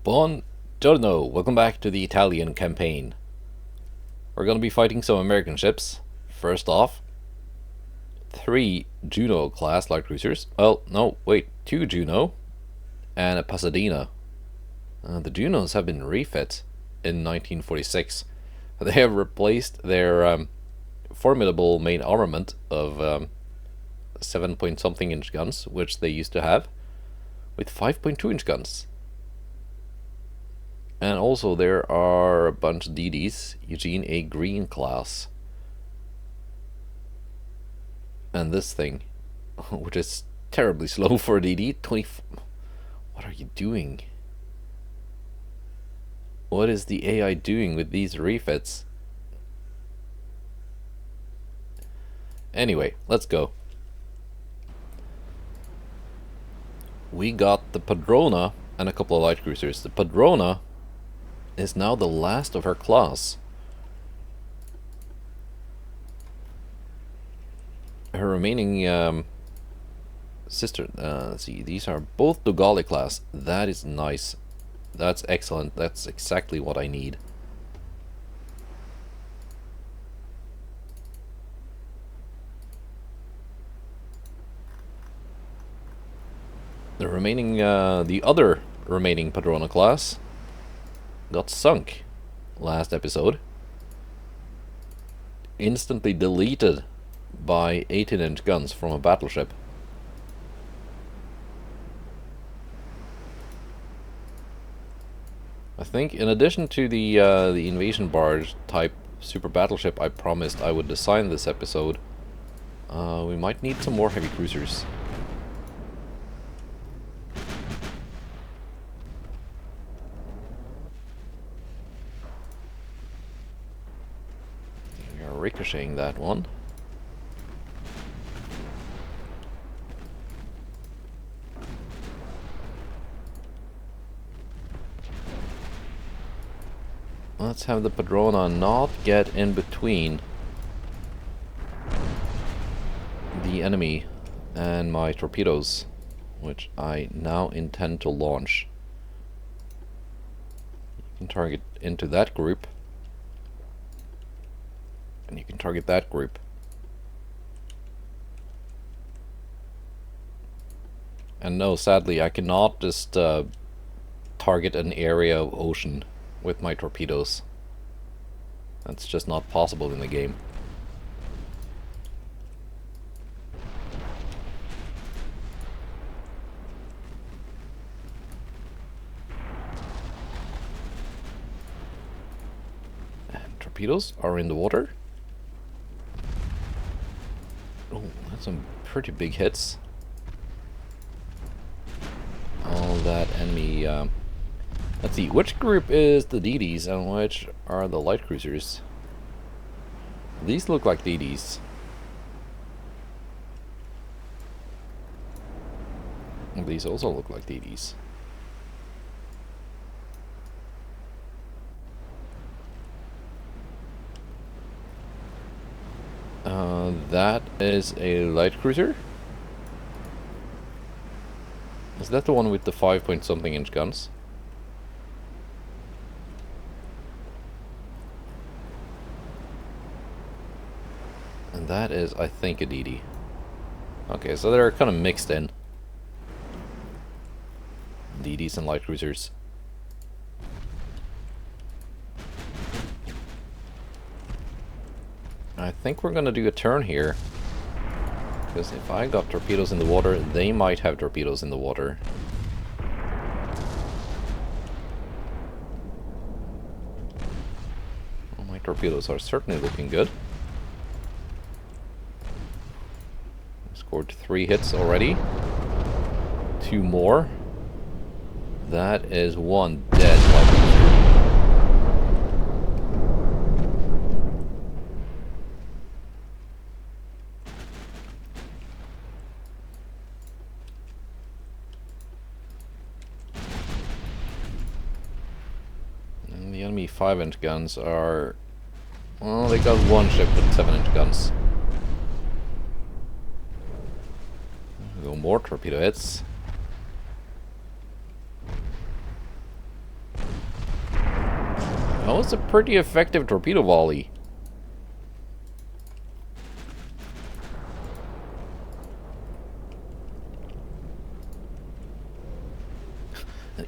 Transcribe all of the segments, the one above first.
Buongiorno, welcome back to the Italian campaign. We're going to be fighting some American ships. First off, 3 Juno class light cruisers. Well, no, wait, 2 Juno and a Pasadena. The Junos have been refit in 1946. They have replaced their formidable main armament of 7 point something inch guns, which they used to have, with 5.2 inch guns. And also there are a bunch of DDs, Eugene A. Green class. And this thing, which is terribly slow for a DD, 20... What are you doing? What is the AI doing with these refits? Anyway, let's go. We got the Padrona and a couple of light cruisers. The Padrona is now the last of her class. Her remaining sister, let's see, these are both Dogali class. That is nice. That's excellent. That's exactly what I need. The remaining, the other remaining Padrona class got sunk last episode. Instantly deleted by 18-inch guns from a battleship. I think in addition to the invasion barge type super battleship I promised I would design this episode, we might need some more heavy cruisers. We are ricocheting that one. Let's have the Padrona not get in between the enemy and my torpedoes, which I now intend to launch. You can target into that group, and you can target that group. And no, sadly, I cannot just target an area of ocean with my torpedoes. That's just not possible in the game. And torpedoes are in the water. Oh, that's some pretty big hits. All that enemy... Let's see, which group is the DDs and which are the light cruisers? These look like DDs. These also look like DDs. That is a light cruiser. Is that the one with the 5 point something inch guns? And that is, I think, a DD. Okay, so they're kind of mixed in. DDs and light cruisers. I think we're gonna do a turn here. Because if I got torpedoes in the water, they might have torpedoes in the water. Well, my torpedoes are certainly looking good. Scored 3 hits already. 2 more. That is 1 dead light cruiser. And the enemy 5-inch guns are... Well, they got 1 ship with 7-inch guns. Go more torpedo hits. That was a pretty effective torpedo volley.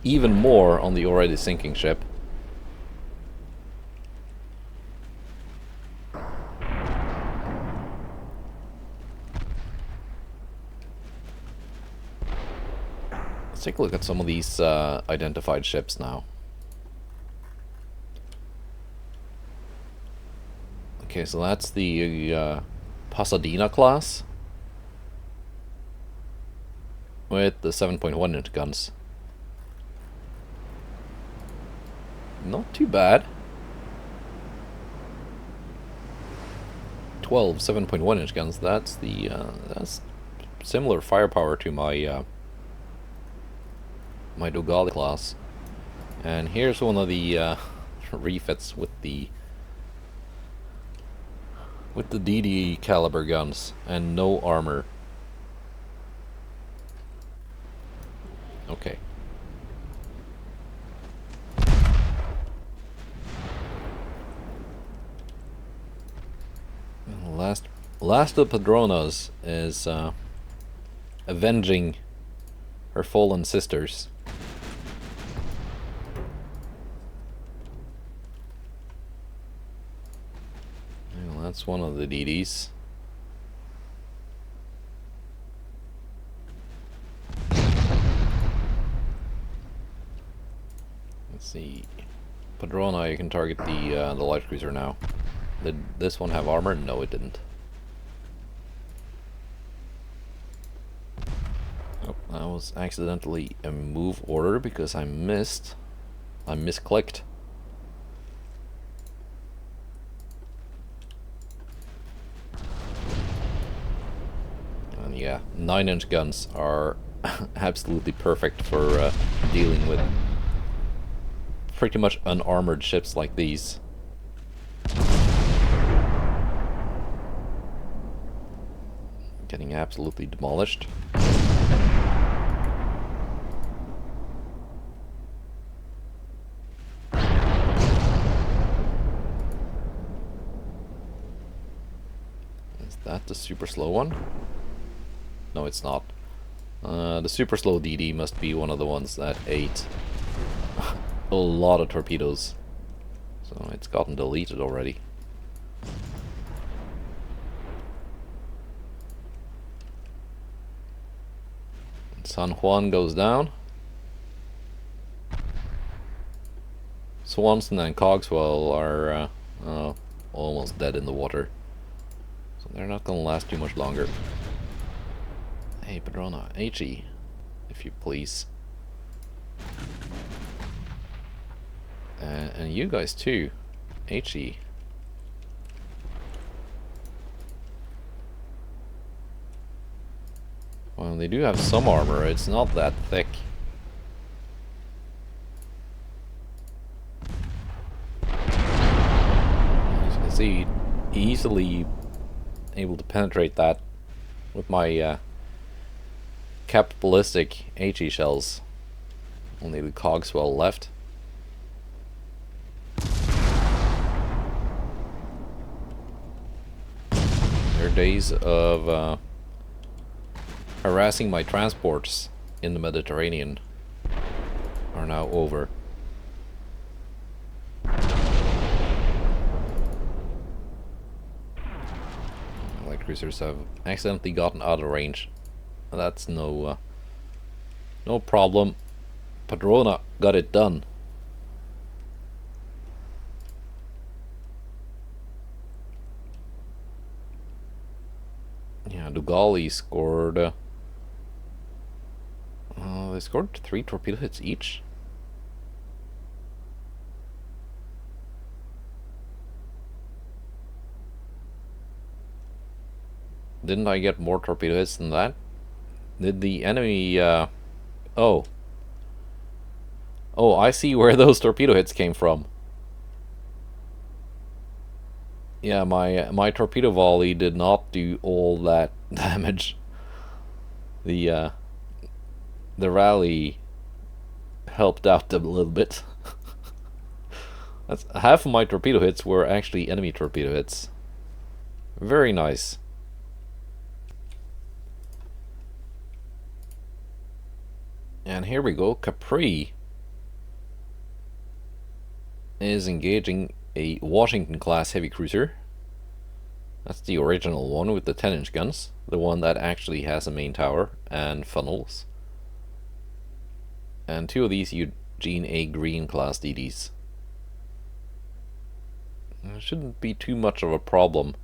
Even more on the already sinking ship. Let's take a look at some of these identified ships now. Okay, so that's the Pasadena class with the 7.1 inch guns. Not too bad. 12 7.1 inch guns. That's the that's similar firepower to my my Dogali class. And here's one of the refits with the DD caliber guns and no armor. Okay. Last of Padronas is avenging her fallen sisters. Well, that's one of the DDs. Let's see. Padrona, you can target the light cruiser now. Did this one have armor? No, it didn't. Oh, that was accidentally a move order because I misclicked. And yeah, 9-inch guns are absolutely perfect for dealing with pretty much unarmored ships like these. Getting absolutely demolished. Is that the super slow one? No, it's not. The super slow DD must be one of the ones that ate a lot of torpedoes. So it's gotten deleted already. San Juan goes down. Swanson and Cogswell are almost dead in the water. So they're not going to last too much longer. Hey, Padrona, HE, if you please. And you guys too, HE. Well, they do have some armor, it's not that thick. As you can see, easily able to penetrate that with my capped ballistic HE shells. Only the Cogswell left. Their days of harassing my transports in the Mediterranean are now over. Light cruisers have accidentally gotten out of range. That's no problem. Padrona got it done. Yeah, Dogali scored. They scored 3 torpedo hits each. Didn't I get more torpedo hits than that? Did the enemy? Oh, I see where those torpedo hits came from. Yeah, my torpedo volley did not do all that damage. The rally helped out a little bit. That's half of my torpedo hits were actually enemy torpedo hits. Very nice. And here we go. Capri is engaging a Washington class heavy cruiser. That's the original one with the 10-inch guns, the one that actually has a main tower and funnels. And two of these Eugene A. Green class DDs. It shouldn't be too much of a problem.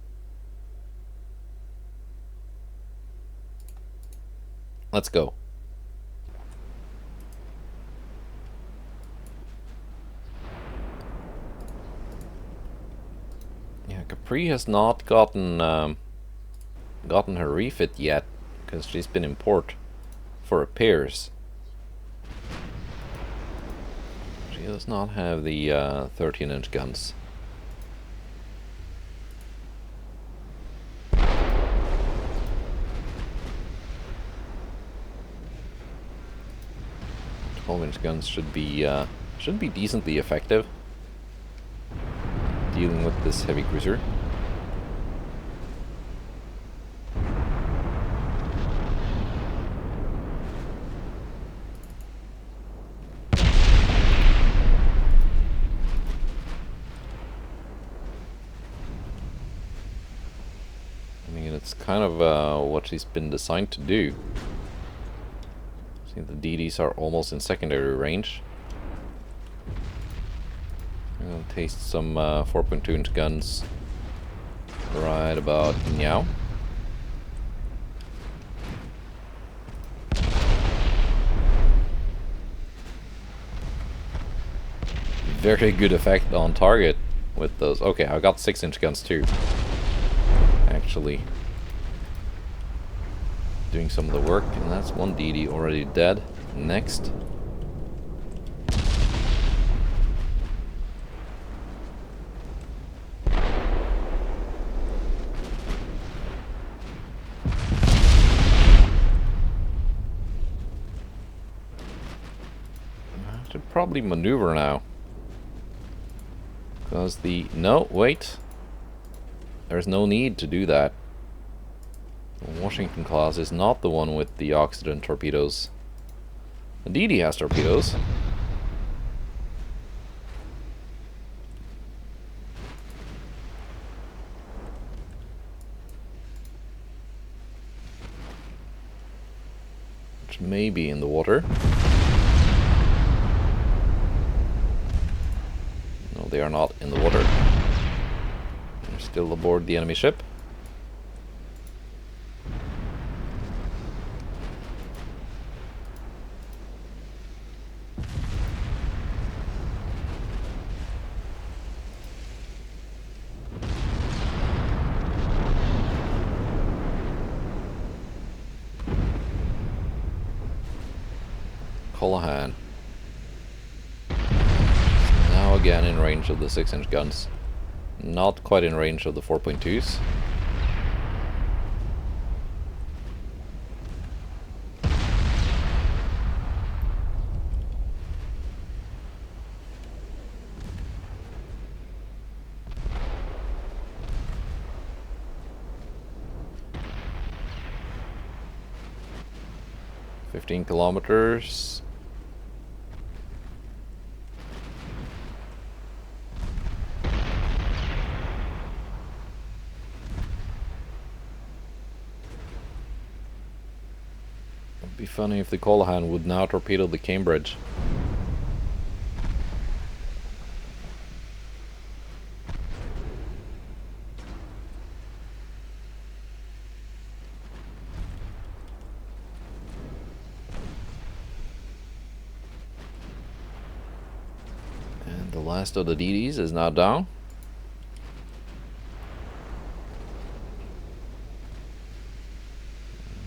Let's go. Yeah, Capri has not gotten her refit yet, because she's been in port for repairs. She does not have the 13-inch guns. Inch guns should be decently effective dealing with this heavy cruiser. I mean, it's kind of what she's been designed to do. I think the DDs are almost in secondary range. I'm gonna taste some 4.2-inch guns right about now. Very good effect on target with those. Okay, I got 6-inch guns too. Actually, doing some of the work, and that's one DD already dead. Next. I should probably maneuver now. Because no, wait. There's no need to do that. The Washington class is not the one with the oxygen torpedoes. The DD has torpedoes. Which may be in the water. No, they are not in the water. They're still aboard the enemy ship. Callahan. Now again in range of the 6-inch guns. Not quite in range of the 4.2s. $15 kilometers. It'd be funny if the Callahan would now torpedo the Cambridge. And the last of the DDs is now down.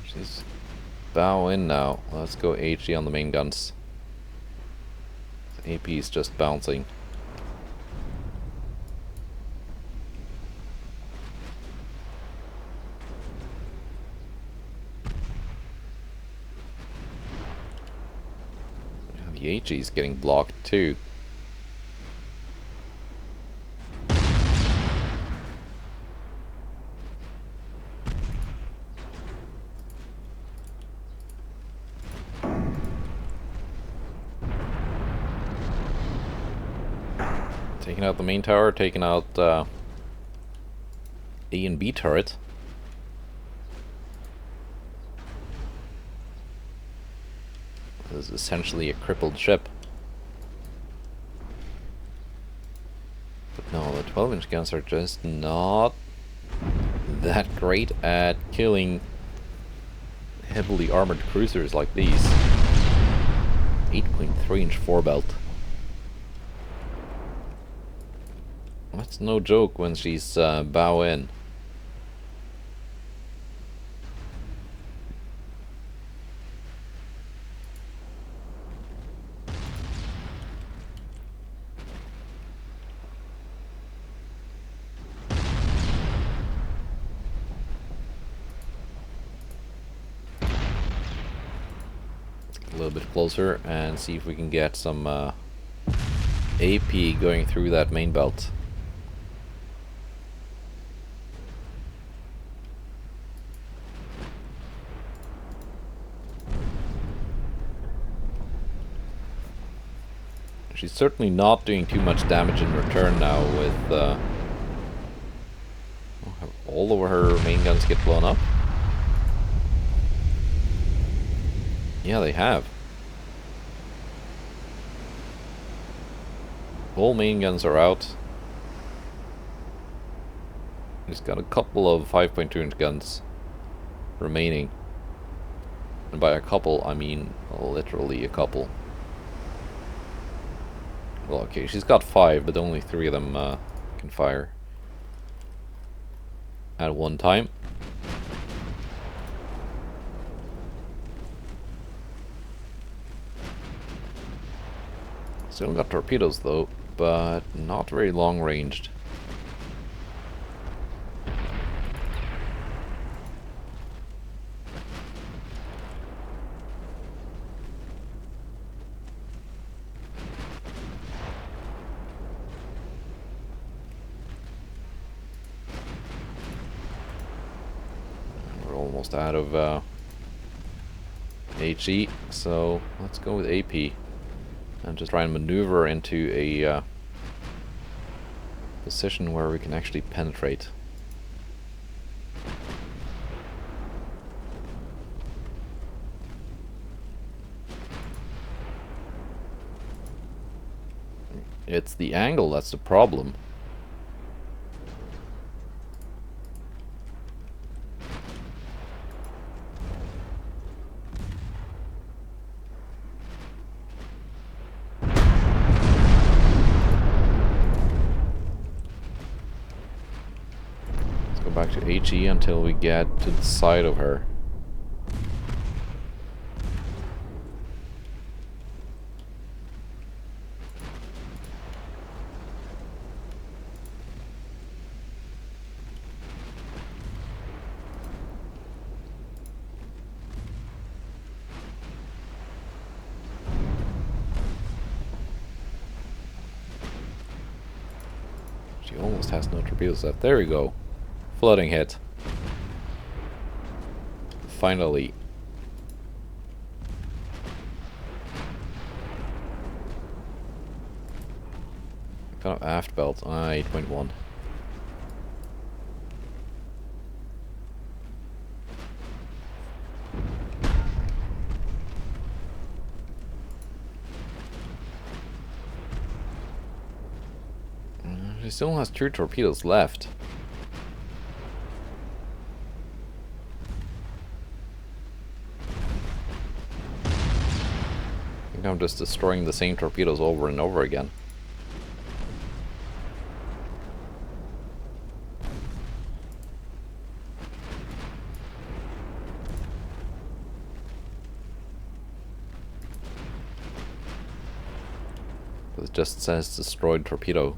She's bow in now. Let's go HE on the main guns. AP is just bouncing. The HE is getting blocked too. Taking out the main tower, taking out A and B turret. This is essentially a crippled ship. But no, the 12-inch guns are just not that great at killing heavily armored cruisers like these. 8.3-inch forebelt. That's no joke when she's bow in. A little bit closer and see if we can get some AP going through that main belt. She's certainly not doing too much damage in return now with have all of her main guns get blown up. Yeah, they have. All main guns are out. He's got a couple of 5.2-inch guns remaining. And by a couple, I mean literally a couple. Well, okay, she's got 5, but only 3 of them can fire at one time. Still got torpedoes though, but not very long ranged. We're almost out of HE, so let's go with AP. And just try and maneuver into a position where we can actually penetrate. It's the angle that's the problem. Back to HE until we get to the side of her. She almost has no torpedoes left. There we go. Flooding hit. Finally. Kind of aft belt. 8.1. She still has 2 torpedoes left. I'm just destroying the same torpedoes over and over again. It just says destroyed torpedo.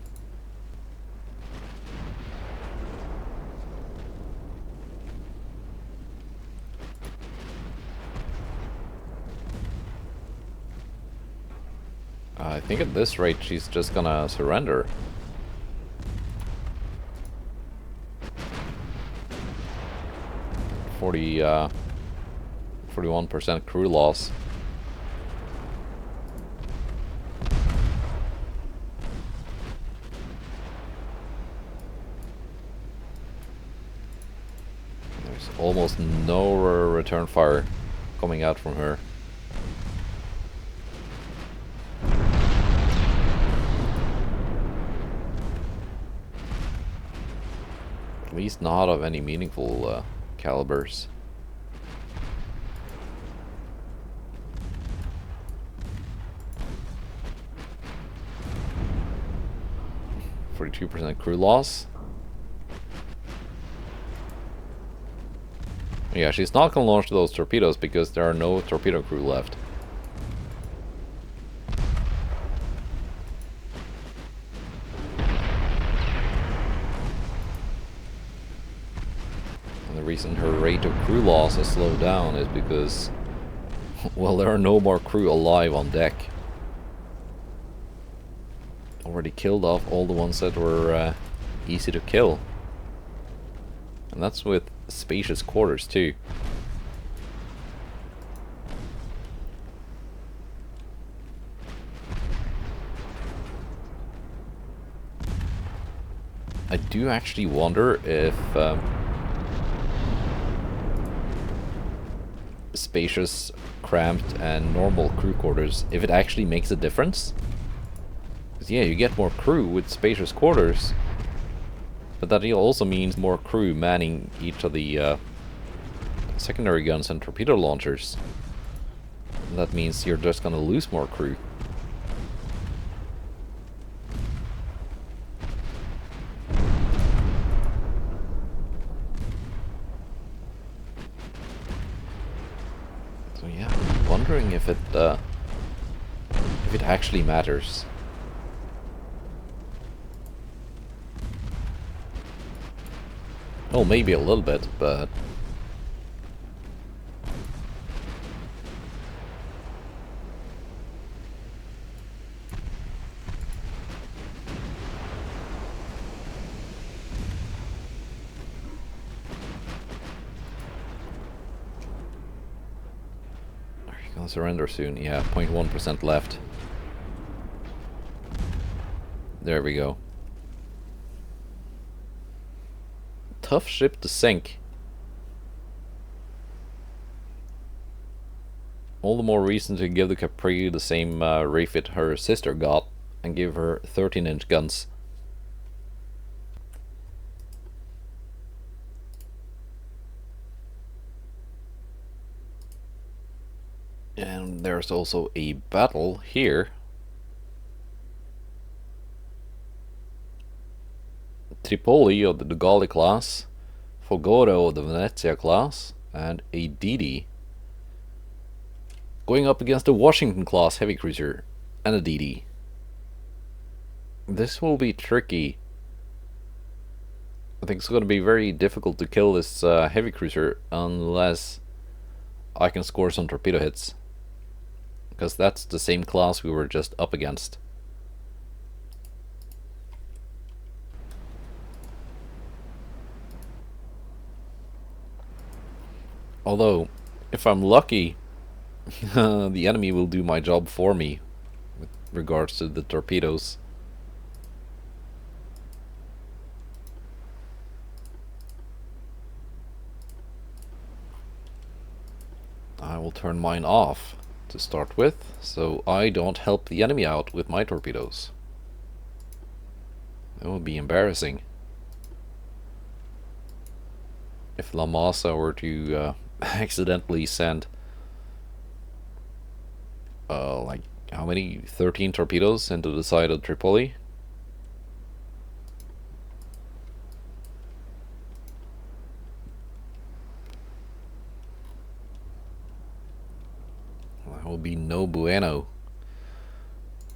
I think at this rate she's just gonna surrender. – 41% crew loss. almost no return fire coming out from her. At least not of any meaningful calibers. 42% crew loss. Yeah, she's not going to launch those torpedoes because there are no torpedo crew left. And the reason her rate of crew loss has slowed down is because, well, there are no more crew alive on deck. Already killed off all the ones that were easy to kill. And that's with spacious quarters too. I do actually wonder if spacious, cramped and normal crew quarters, if it actually makes a difference. Because yeah, you get more crew with spacious quarters, but that also means more crew manning each of the secondary guns and torpedo launchers. And that means you're just gonna lose more crew. So yeah, I'm wondering if it actually matters. Well, maybe a little bit, but are you gonna surrender soon? Yeah, 0.1% left. There we go. Tough ship to sink. All the more reason to give the Capri the same refit her sister got and give her 13-inch guns. And there's also a battle here. Tripoli of the Dogali class, Folgore of the Venezia class, and a DD going up against a Washington class heavy cruiser and a DD. This will be tricky. I think it's going to be very difficult to kill this heavy cruiser unless I can score some torpedo hits, because that's the same class we were just up against. Although, if I'm lucky, the enemy will do my job for me with regards to the torpedoes. I will turn mine off to start with, so I don't help the enemy out with my torpedoes. That would be embarrassing if La Masa were to accidentally send like how many 13 torpedoes into the side of Tripoli. That will be no bueno.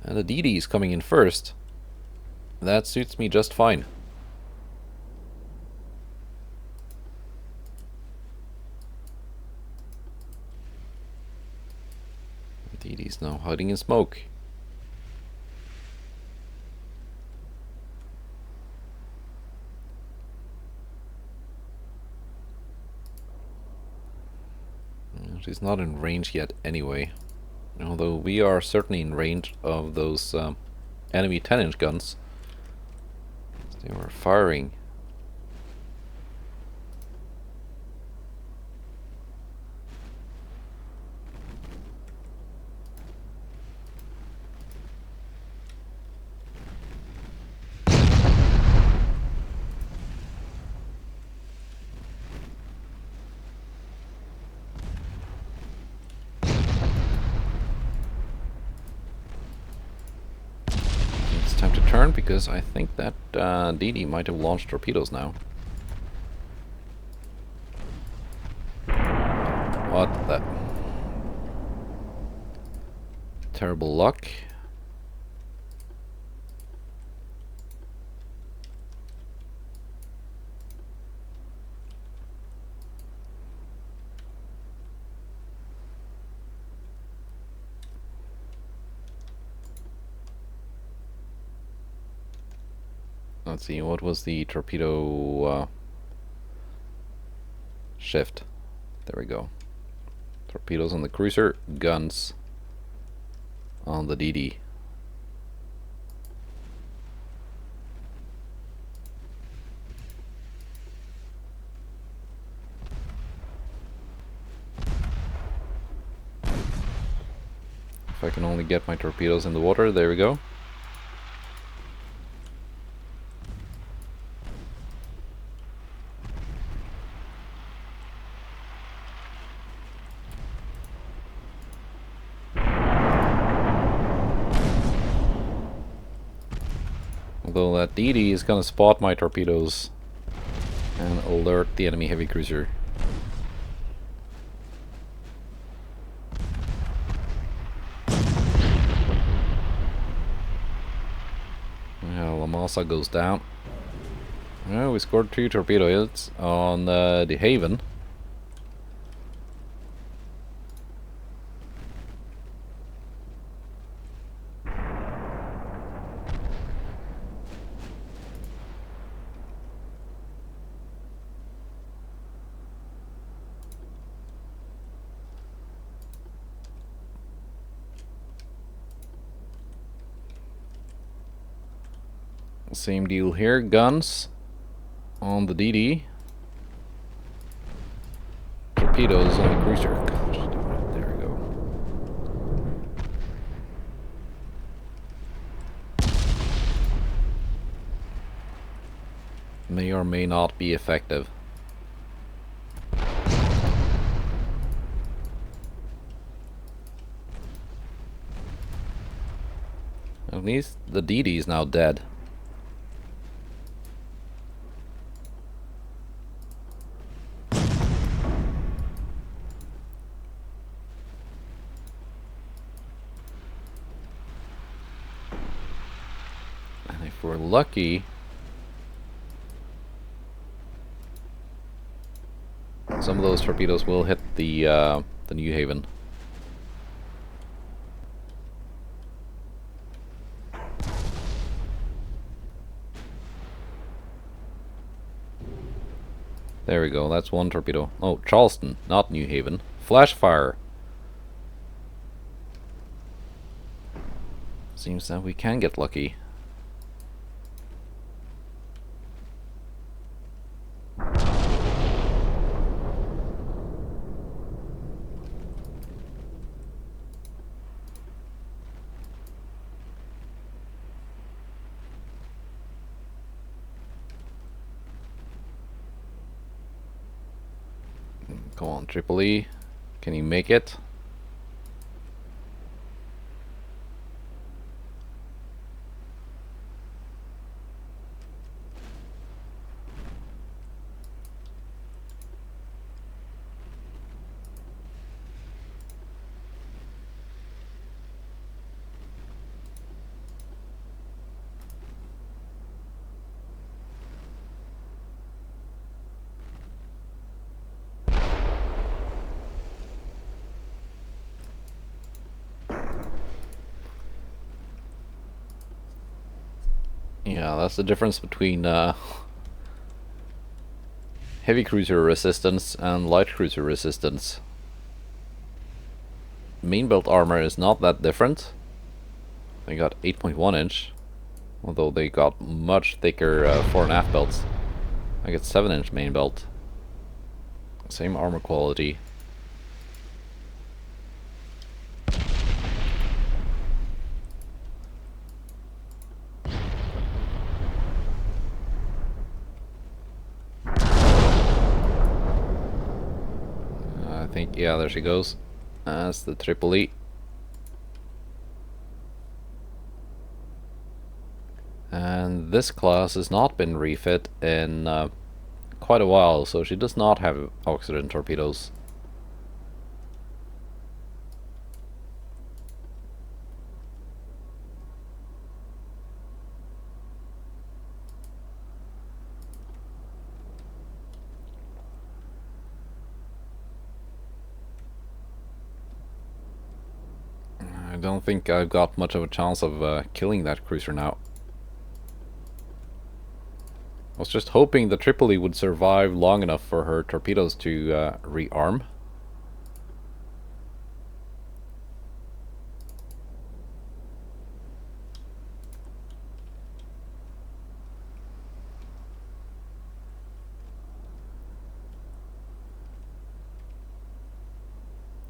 And the DD is coming in first. That suits me just fine. DD's now hiding in smoke. She's not in range yet anyway. Although we are certainly in range of those enemy 10-inch guns. They were firing. time to turn because I think that DD might have launched torpedoes now. What the... Terrible luck. Let's see, what was the torpedo shift? There we go. Torpedoes on the cruiser, guns on the DD. If I can only get my torpedoes in the water, there we go. Although that DD is gonna spot my torpedoes and alert the enemy heavy cruiser. Well, Lamasa goes down. Well, we scored 2 torpedo hits on the Haven. Same deal here, guns on the DD. Torpedoes on the cruiser. Gosh, there we go. May or may not be effective. At least the DD is now dead. If we're lucky, some of those torpedoes will hit the New Haven. There we go, that's one torpedo. Oh, Charleston, not New Haven. Flash fire. Seems that we can get lucky. Come on, Tripoli. Can you make it? Yeah, that's the difference between heavy cruiser resistance and light cruiser resistance. Main belt armor is not that different. They got 8.1 inch, although they got much thicker fore and aft belts. I get 7-inch main belt. Same armor quality. I think, yeah, there she goes. That's the Tripoli. And this class has not been refit in quite a while, so she does not have oxygen torpedoes. I don't think I've got much of a chance of killing that cruiser now. I was just hoping the Tripoli would survive long enough for her torpedoes to rearm.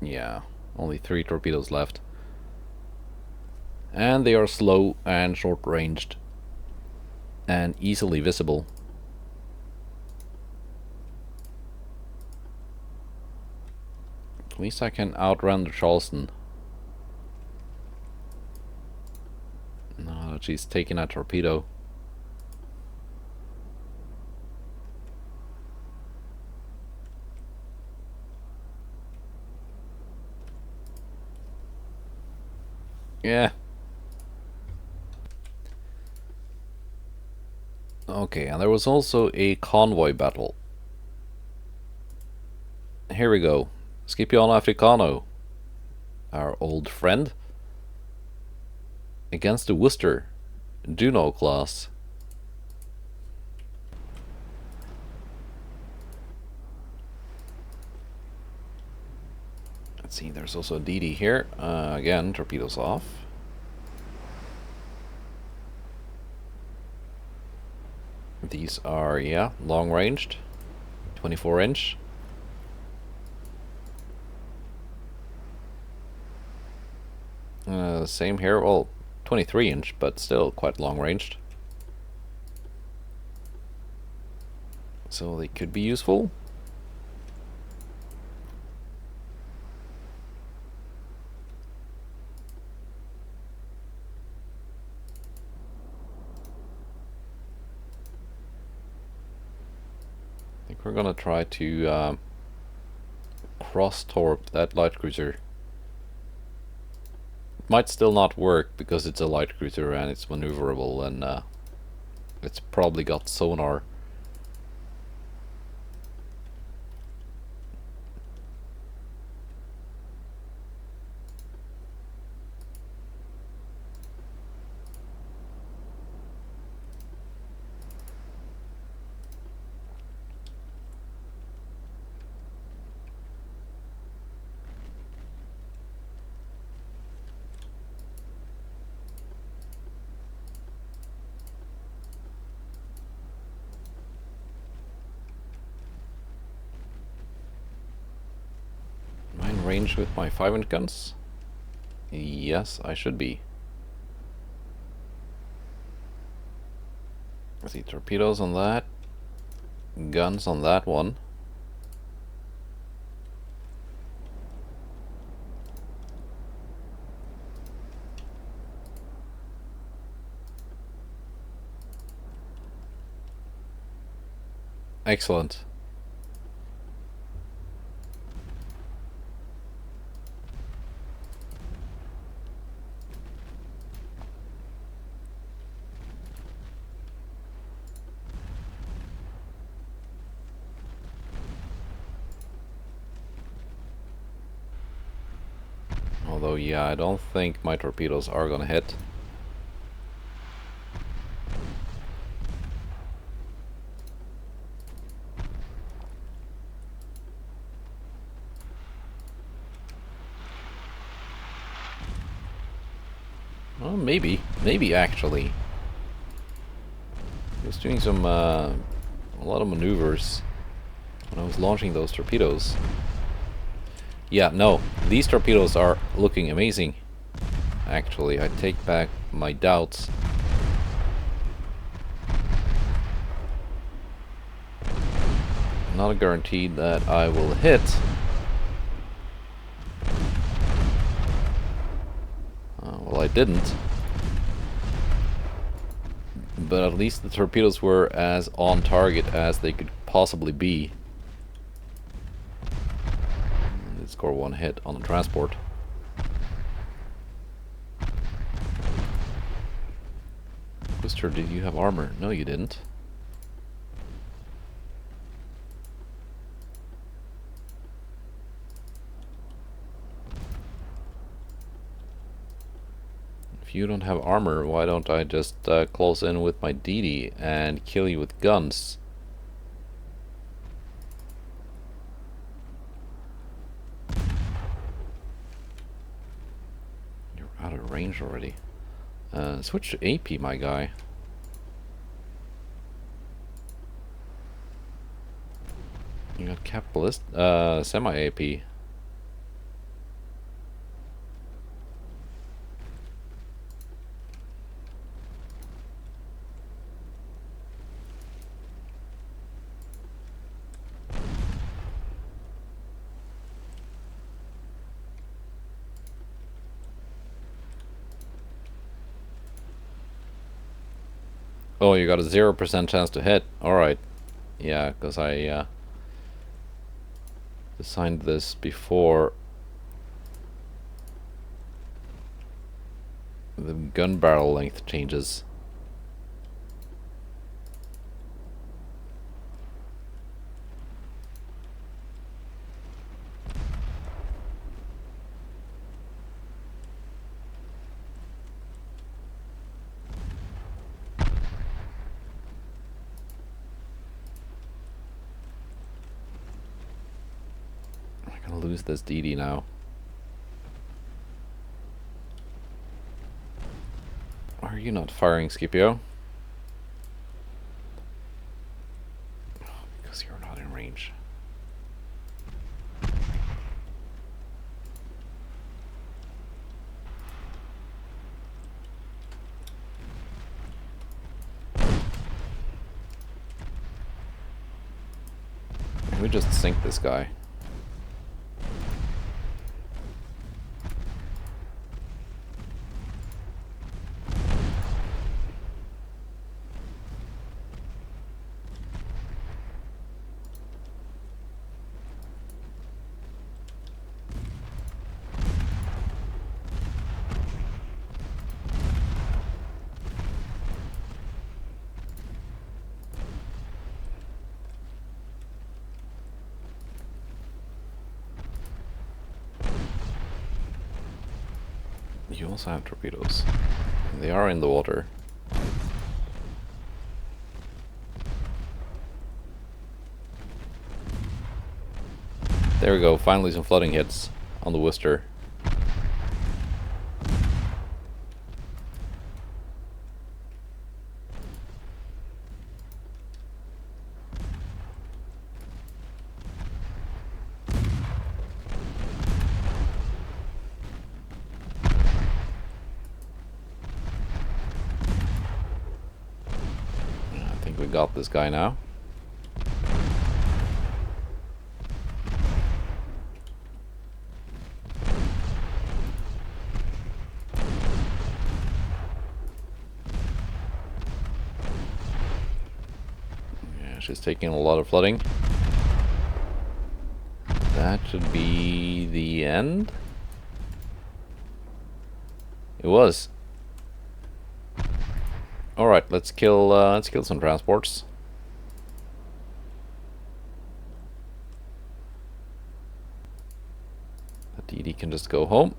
Yeah, only 3 torpedoes left. And they are slow and short-ranged and easily visible. At least I can outrun the Charleston. Now that she's taking a torpedo. Yeah. Okay, and there was also a convoy battle. Here we go. Scipione Africano, our old friend, against the Worcester Juno class. Let's see, there's also a DD here. Again, torpedoes off. These are, yeah, long-ranged, 24-inch. Same here, well, 23-inch, but still quite long-ranged. So they could be useful. I think we're gonna try to cross-torp that light cruiser. It might still not work because it's a light cruiser and it's maneuverable, and it's probably got sonar. Range with my 5-inch guns? Yes, I should be. Let's see, torpedoes on that, guns on that one. Excellent. Although, yeah, I don't think my torpedoes are gonna hit. Well, maybe actually. I was doing some, a lot of maneuvers when I was launching those torpedoes. Yeah, no, these torpedoes are looking amazing. Actually, I take back my doubts. Not guaranteed that I will hit. Well, I didn't. But at least the torpedoes were as on target as they could possibly be. Did score one hit on the transport. Twister, did you have armor? No, you didn't. If you don't have armor, why don't I just close in with my DD and kill you with guns? You're out of range already. Switch to AP, my guy. You got capitalist, semi-AP. Oh, you got a 0% chance to hit. Alright. Yeah, because I designed this before the gun barrel length changes. Lose this DD now. Why are you not firing, Scipio? Because you're not in range. Can we just sink this guy? You also have torpedoes. They are in the water. There we go, finally some flooding hits on the Worcester. We got this guy now. Yeah, she's taking a lot of flooding. That should be the end. It was. All right, let's kill some transports. The DD can just go home.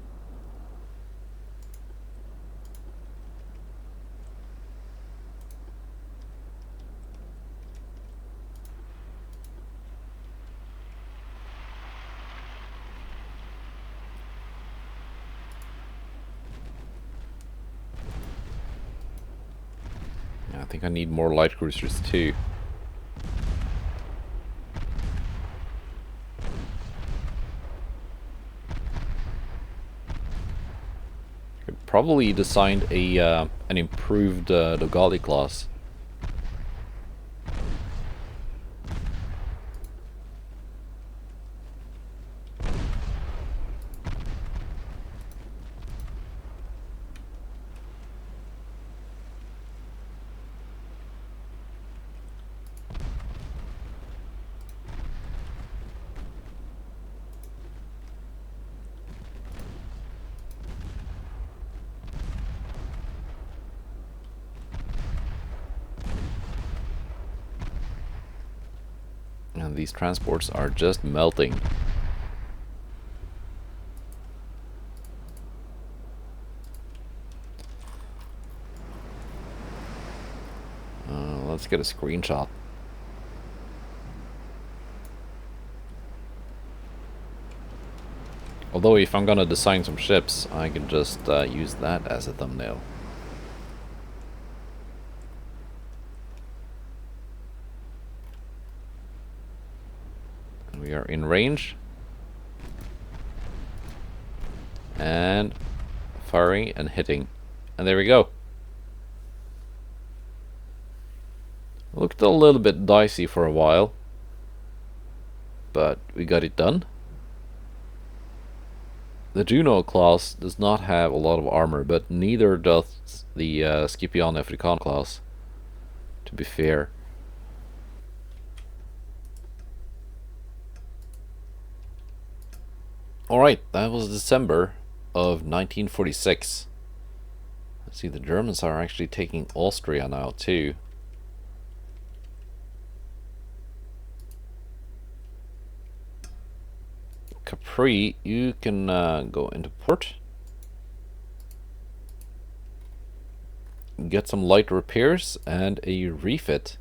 I think I need more light cruisers too. Could probably design a an improved Dogali class. And these transports are just melting. Let's get a screenshot. Although if I'm gonna design some ships, I can just use that as a thumbnail. And we are in range. And firing and hitting. And there we go. Looked a little bit dicey for a while, but we got it done. The Juno class does not have a lot of armor, but neither does the Scipion African class, to be fair. Alright, that was December of 1946. Let's see, the Germans are actually taking Austria now too. Capri, you can go into port. Get some light repairs and a refit.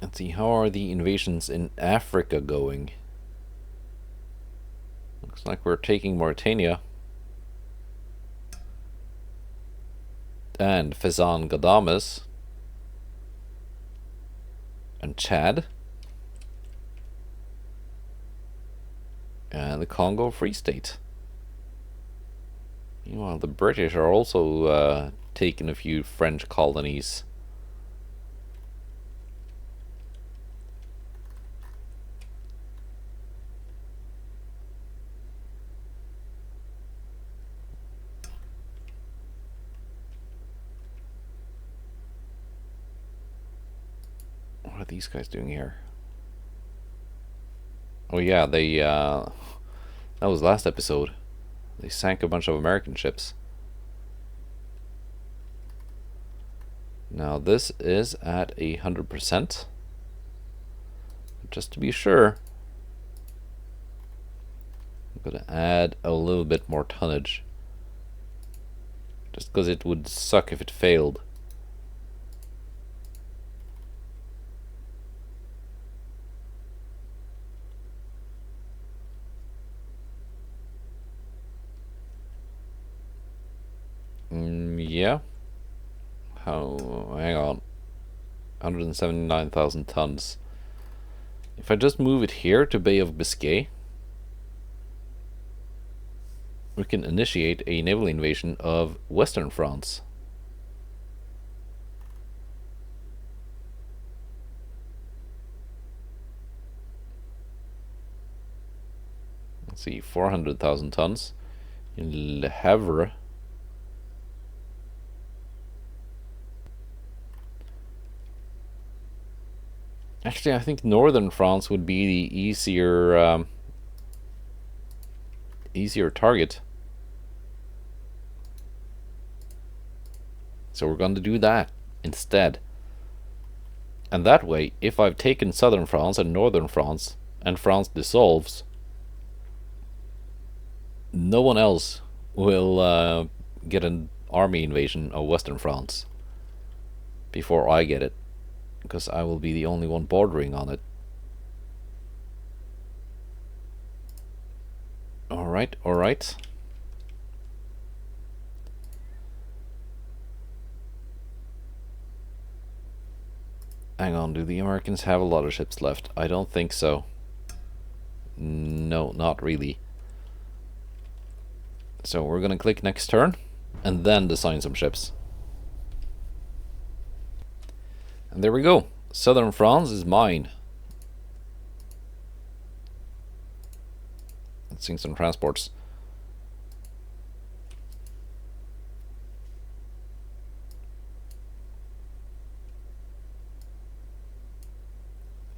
Let's see, how are the invasions in Africa going? Looks like we're taking Mauritania. And Fezzan Gadames. And Chad. And the Congo Free State. Meanwhile, the British are also taking a few French colonies. What are these guys doing here? Oh yeah, they that was last episode. They sank a bunch of American ships. Now this is at 100%. Just to be sure, I'm gonna add a little bit more tonnage. Just because it would suck if it failed. Yeah. How? Hang on. 179,000 tons. If I just move it here to Bay of Biscay, we can initiate a naval invasion of Western France. Let's see, 400,000 tons in Le Havre. Actually, I think northern France would be the easier target. So we're going to do that instead. And that way, if I've taken southern France and northern France, and France dissolves, no one else will get an army invasion of western France before I get it. Because I will be the only one bordering on it. Alright, alright. Hang on, do the Americans have a lot of ships left? I don't think so. No, not really. So we're gonna click next turn, and then design some ships. And there we go. Southern France is mine. Let's see some transports.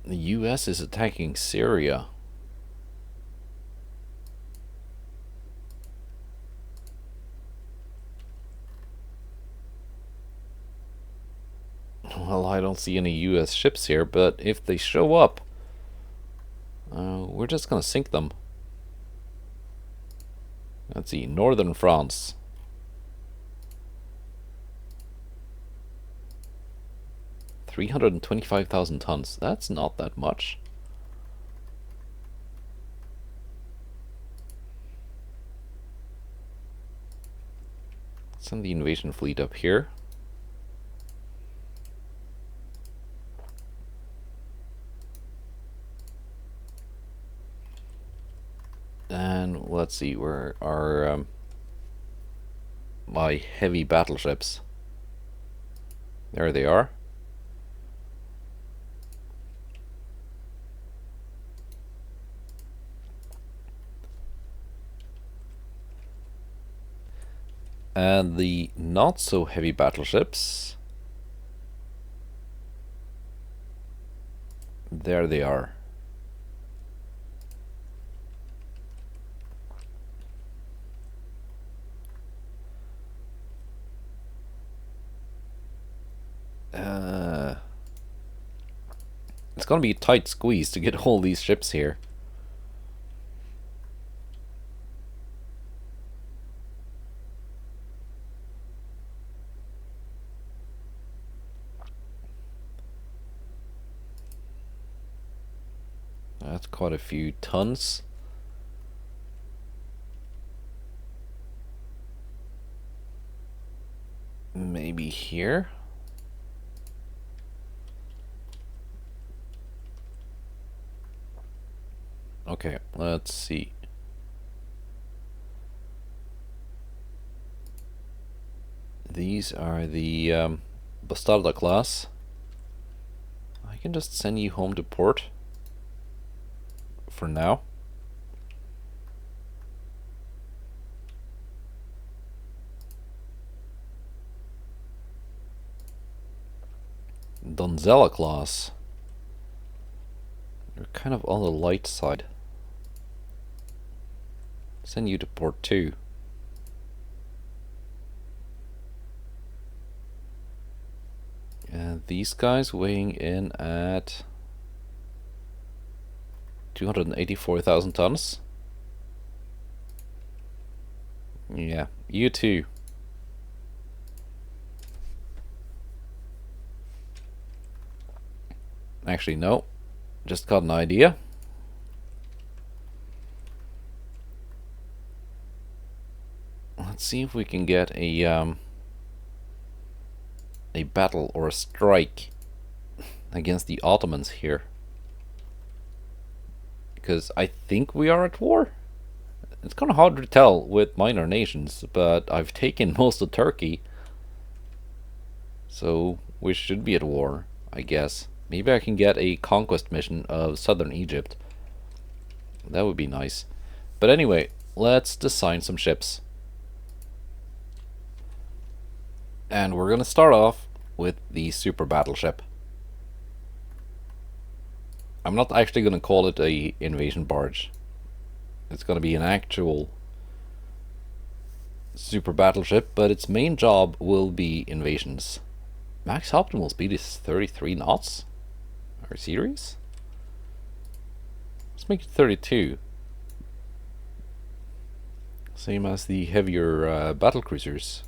The US is attacking Syria. don't see any US ships here, but if they show up, we're just gonna sink them. Let's see, northern France. $325,000 tons. That's not that much. Send the invasion fleet up here. And let's see, where are my heavy battleships? There they are. And the not so heavy battleships, there they are. It's gonna be a tight squeeze to get all these ships here. That's quite a few tons. Maybe here. Okay, let's see. These are the Bastarda class. I can just send you home to port for now. Donzella class. You're kind of on the light side. Send you to port 2. And these guys weighing in at 284,000 tons. Yeah, you too. Actually, no. Just got an idea. Let's see if we can get a battle or a strike against the Ottomans here. Because I think we are at war. It's kind of hard to tell with minor nations, but I've taken most of Turkey. So we should be at war, I guess. Maybe I can get a conquest mission of southern Egypt. That would be nice. But anyway, let's design some ships. And we're going to start off with the super battleship. I'm not actually going to call it a invasion barge. It's going to be an actual super battleship, but its main job will be invasions. Max optimal speed is 33 knots. Are you serious? Let's make it 32. Same as the heavier battle cruisers.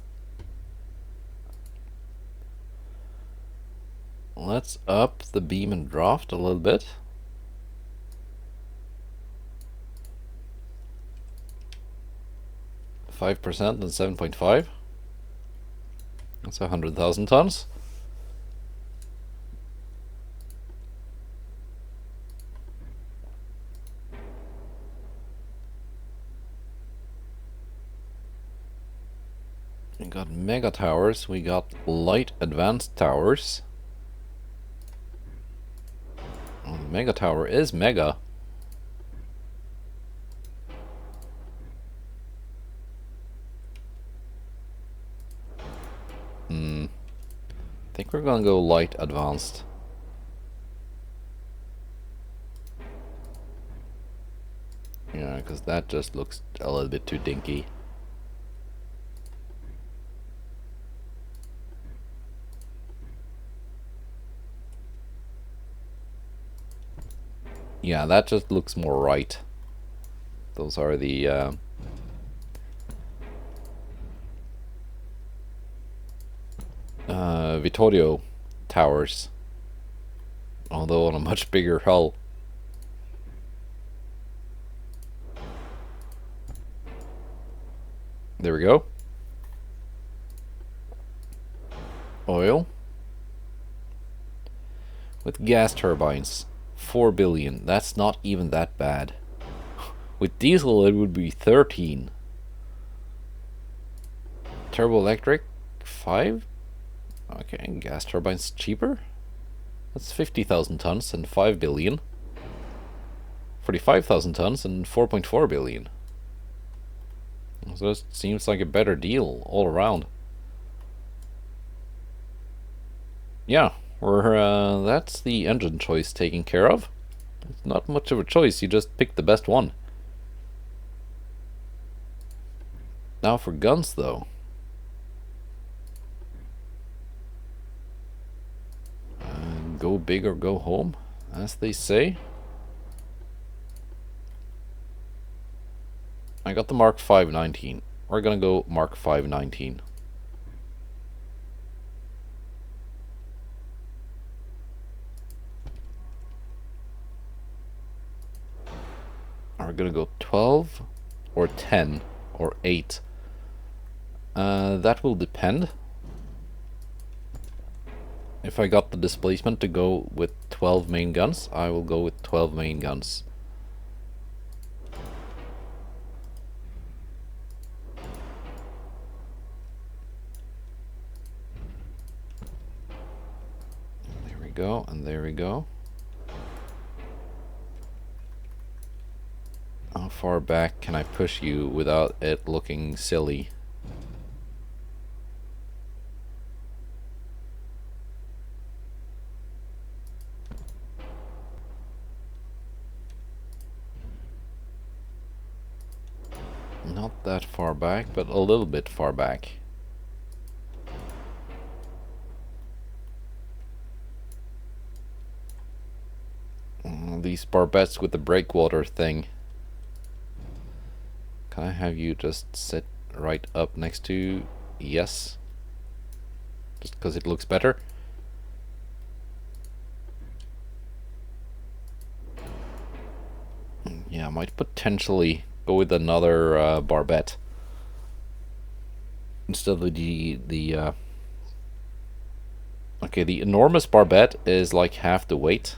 Let's up the beam and draft a little bit. %, and 7.5. That's 100,000 tons. We got mega towers, we got light advanced towers. Well, the mega tower is mega. I think we're gonna go light advanced. Yeah, because that just looks a little bit too dinky. Yeah, that just looks more right. Those are the Vittorio towers, although on a much bigger hull. There we go. Oil. With gas turbines, 4 billion. That's not even that bad. With diesel, it would be 13. Turbo electric, 5. Okay, gas turbines cheaper. That's 50,000 tons and 5 billion. 45,000 tons and 4.4 billion. So it seems like a better deal all around. Yeah, we're that's the engine choice taken care of. It's not much of a choice, you just pick the best one. Now for guns though. Go big or go home, as they say. I got the Mark 519. We're gonna go Mark 519. We're gonna go 12 or 10 or 8. That will depend. If I got the displacement to go with 12 main guns, I will go with 12 main guns. There we go, and there we go. How far back can I push you without it looking silly? Not that far back, but a little bit far back. These barbettes with the breakwater thing. Can I have you just sit right up next to... Yes. Just because it looks better. Yeah, I might potentially go with another barbette. Instead of the okay, the enormous barbette is like half the weight.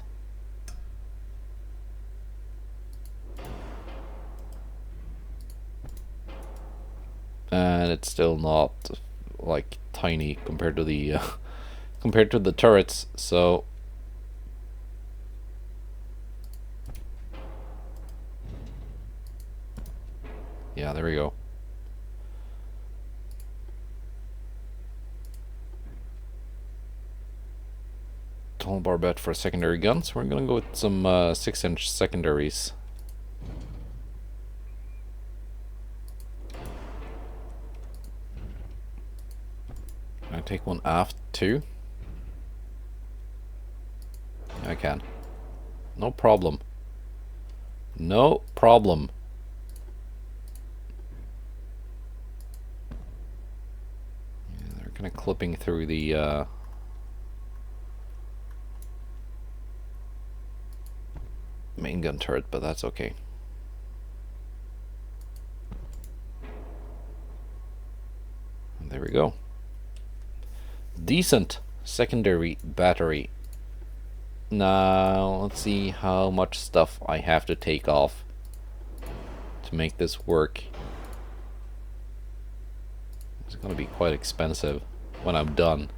And it's still not like tiny compared to the compared to the turrets, so yeah, there we go. Tall barbette for secondary guns. We're gonna go with some 6-inch secondaries. Can I take one aft too? I can. No problem. No problem. Yeah, they're kind of clipping through the main gun turret, but that's okay. And there we go. Decent secondary battery. Now let's see how much stuff I have to take off to make this work. It's gonna be quite expensive when I'm done.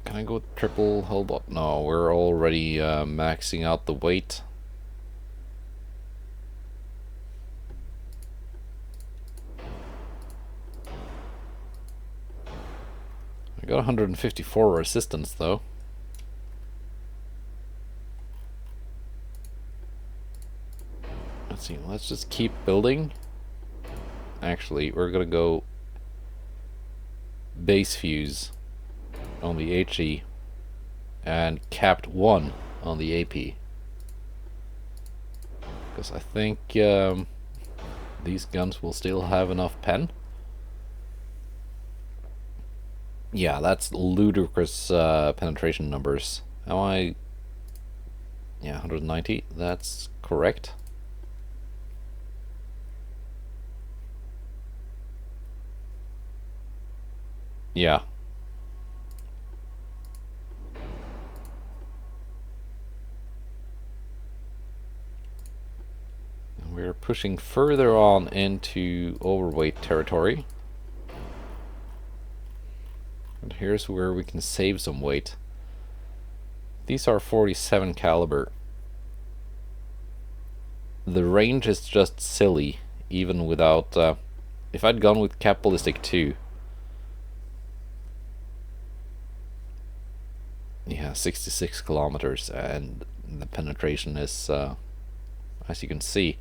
Can I go triple hull bot? No, we're already maxing out the weight. I got 154 resistance though. Let's see, let's just keep building. Actually, we're gonna go base fuse on the HE. and capped 1 on the AP. Because I think these guns will still have enough pen. Yeah, that's ludicrous penetration numbers. Am I... Yeah, 190, that's correct. Yeah. We're pushing further on into overweight territory. And here's where we can save some weight. These are 47 caliber. The range is just silly, even without... if I'd gone with Cap Ballistic 2... Yeah, 66 kilometers, and the penetration is, as you can see.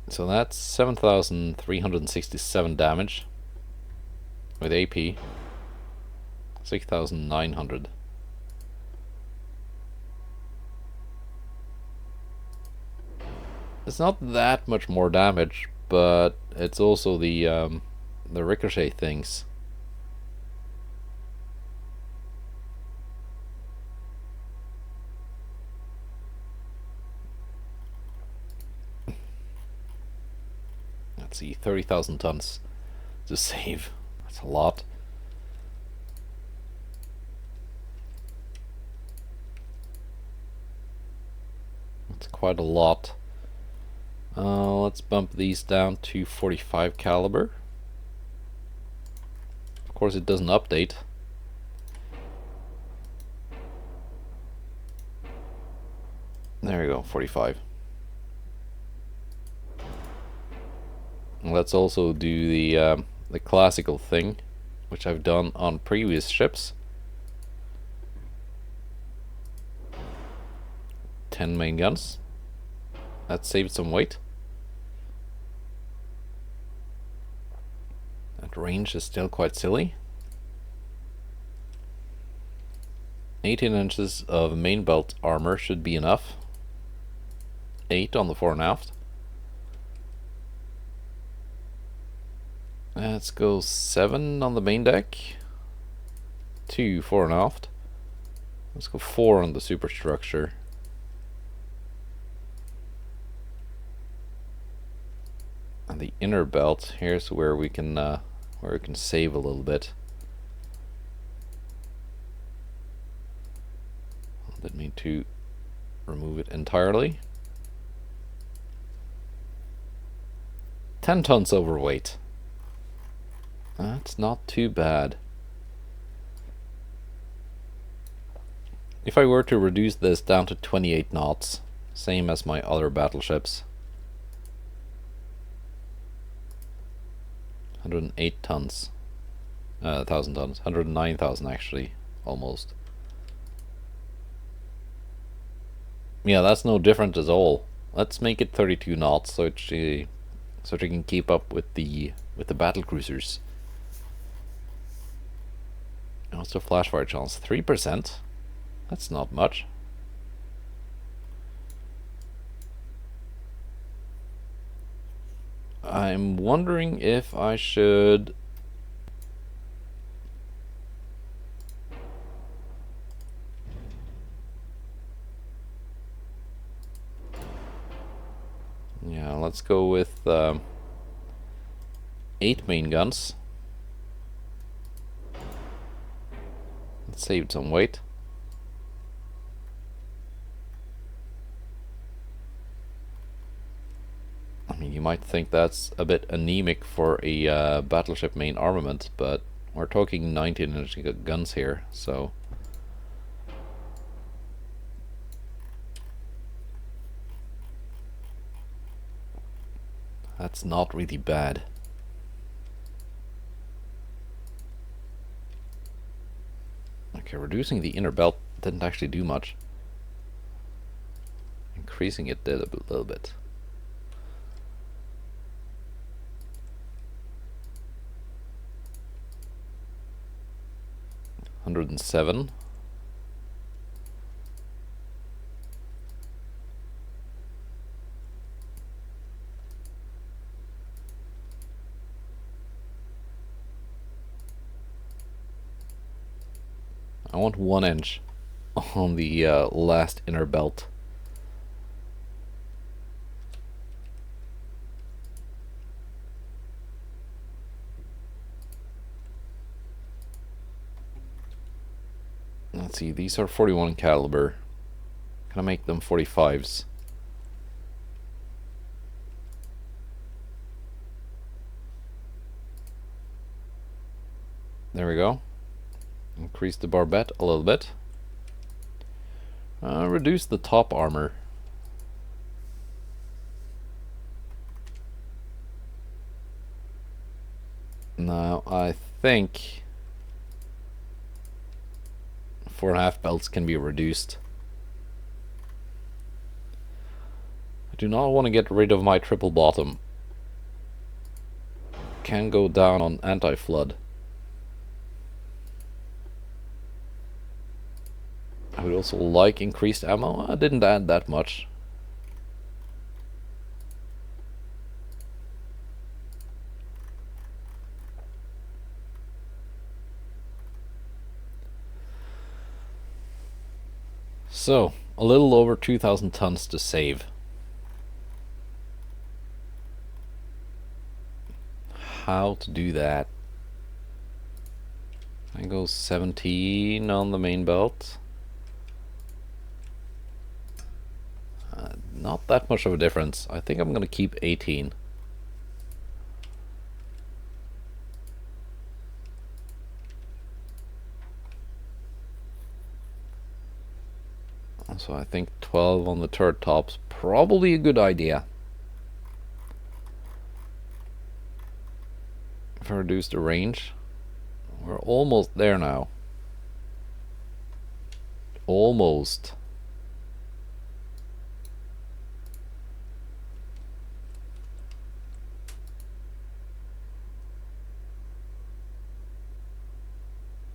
So that's 7,367 damage with AP, 6,900. It's not that much more damage, but it's also the ricochet things. Let's see, 30,000 tons to save. That's a lot. That's quite a lot. Let's bump these down to 45 caliber. Of course, it doesn't update. There we go, 45. Let's also do the classical thing, which I've done on previous ships. 10 main guns. That saved some weight. That range is still quite silly. 18 inches of main belt armor should be enough. 8 on the fore and aft. Let's go 7 on the main deck. 2 fore and aft. Let's go 4 on the superstructure. And the inner belt, here's where we can save a little bit. I didn't mean to remove it entirely. 10 tons overweight. That's not too bad. If I were to reduce this down to 28 knots, same as my other battleships, 108 tons, 1,000 tons, 109,000 actually, almost. Yeah, that's no different at all. Let's make it 32 knots so it can keep up with the battle cruisers. What's the flash fire chance? 3%. That's not much. I'm wondering if I should... Yeah, let's go with 8 main guns. It saved some weight. I mean, you might think that's a bit anemic for a battleship main armament, but we're talking 19-inch guns here, so... That's not really bad. Okay, reducing the inner belt didn't actually do much. Increasing it did a little bit. 107. I want 1 inch on the last inner belt. Let's see, these are 41 caliber. Can I make them 45s? There we go. Increase the barbette a little bit. Reduce the top armor. Now I think 4.5 belts can be reduced. I do not want to get rid of my triple bottom. Can go down on anti-flood. I would also like increased ammo. I didn't add that much. So, a little over 2,000 tons to save. How to do that? I go 17 on the main belt. Not that much of a difference. I think I'm gonna keep 18. So I think 12 on the turret tops, probably a good idea. If I reduce the range, we're almost there now. Almost.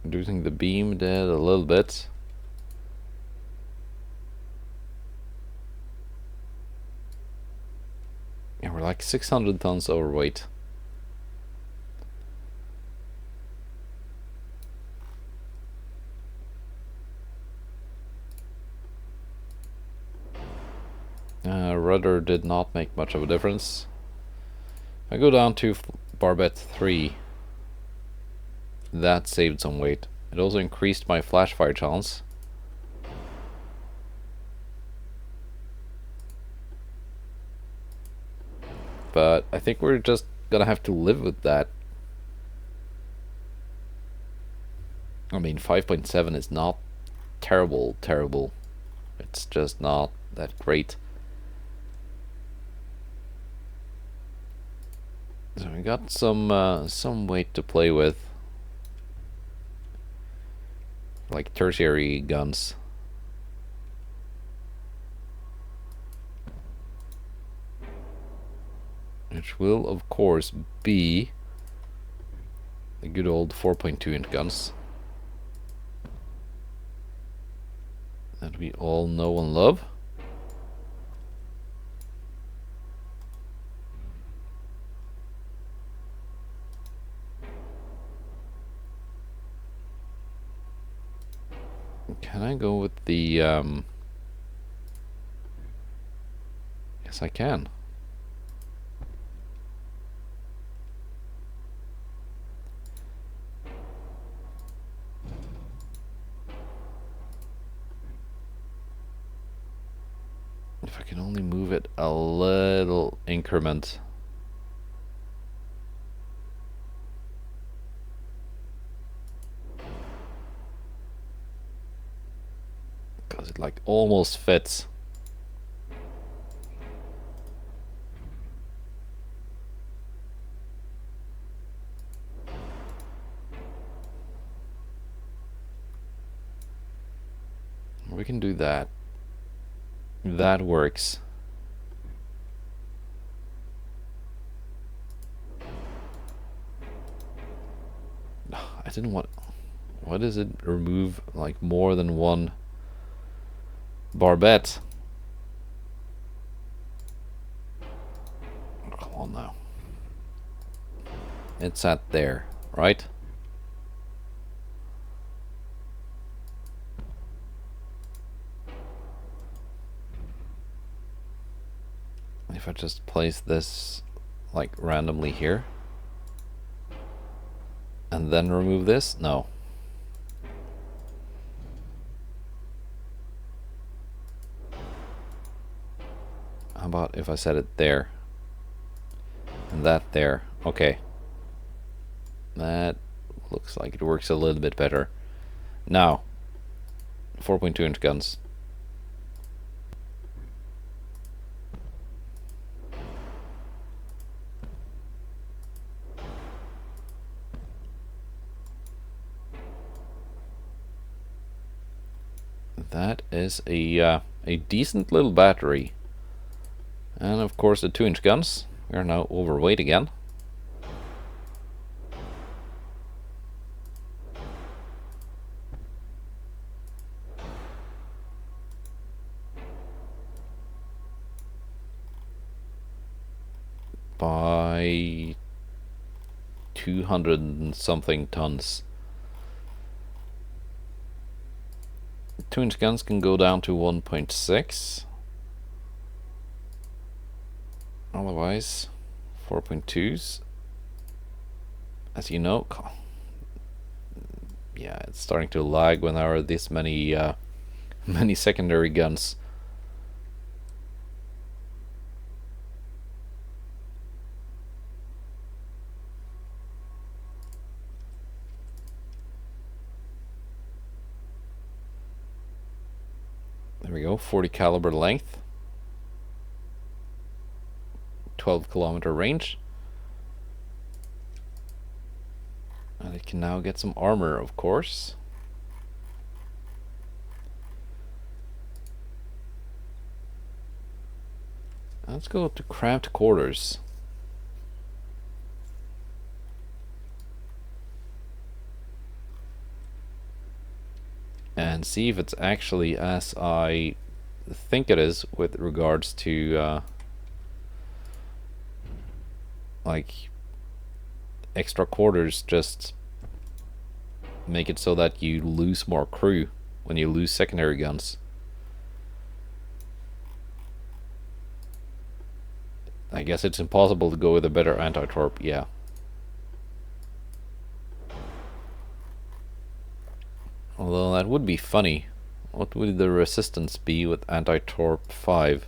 Reducing the beam dead a little bit. Yeah, we're like 600 tons overweight. Rudder did not make much of a difference. I go down to barbette 3. That saved some weight. It also increased my flash fire chance. But I think we're just gonna have to live with that. I mean, 5.7 is not terrible. It's just not that great. So we got some weight to play with, like tertiary guns. Which will, of course, be the good old 4.2 inch guns that we all know and love. Can I go with the yes, I can. If I can only move it a little increment. Because it like almost fits. We can do that. That works. I didn't want... Why does it remove like more than one barbette? Come on now. It's at there, right? If I just place this like randomly here and then remove this? No. How about if I set it there and that there? Okay. That looks like it works a little bit better. Now, 4.2 inch guns. That is a decent little battery. And of course the 2 inch guns. We are now overweight again. By 200 and something tons. 2 inch guns can go down to 1.6. Otherwise, 4.2s. As you know, yeah, it's starting to lag when there are this many many secondary guns. There we go, 40 caliber length, 12-kilometer range. And it can now get some armor, of course. Let's go to cramped quarters. And see if it's actually as I think it is with regards to like extra quarters. Just make it so that you lose more crew when you lose secondary guns. I guess it's impossible to go with a better anti-torp, yeah. Although that would be funny. What would the resistance be with anti-torp 5?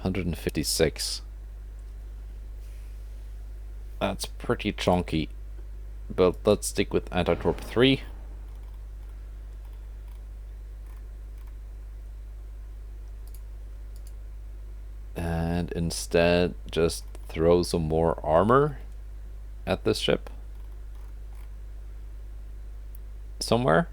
156. That's pretty chunky. But let's stick with anti-torp 3. And instead just throw some more armor at this ship. Somewhere.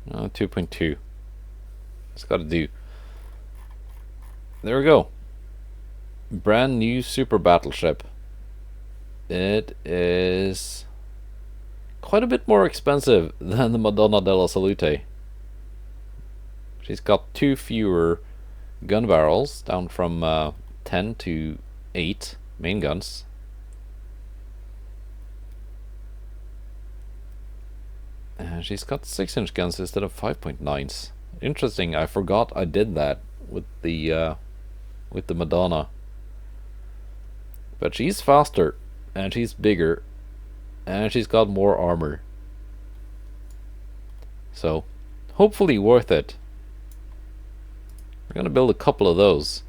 No, 2.2. It's got to do. There we go. Brand new super battleship. It is quite a bit more expensive than the Madonna della Salute. She's got 2 fewer gun barrels, down from 10 to 8 main guns. And she's got 6-inch guns instead of 5.9s. Interesting, I forgot I did that with the Madonna. But she's faster, and she's bigger, and she's got more armor. So, hopefully worth it. We're gonna build a couple of those.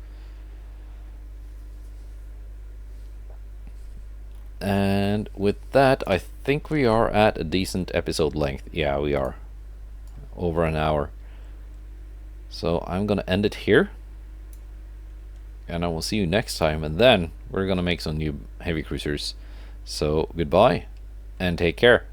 And with that, I think we are at a decent episode length. Yeah, we are. Over an hour. So I'm gonna end it here. And I will see you next time. And then we're gonna make some new heavy cruisers. So goodbye and take care.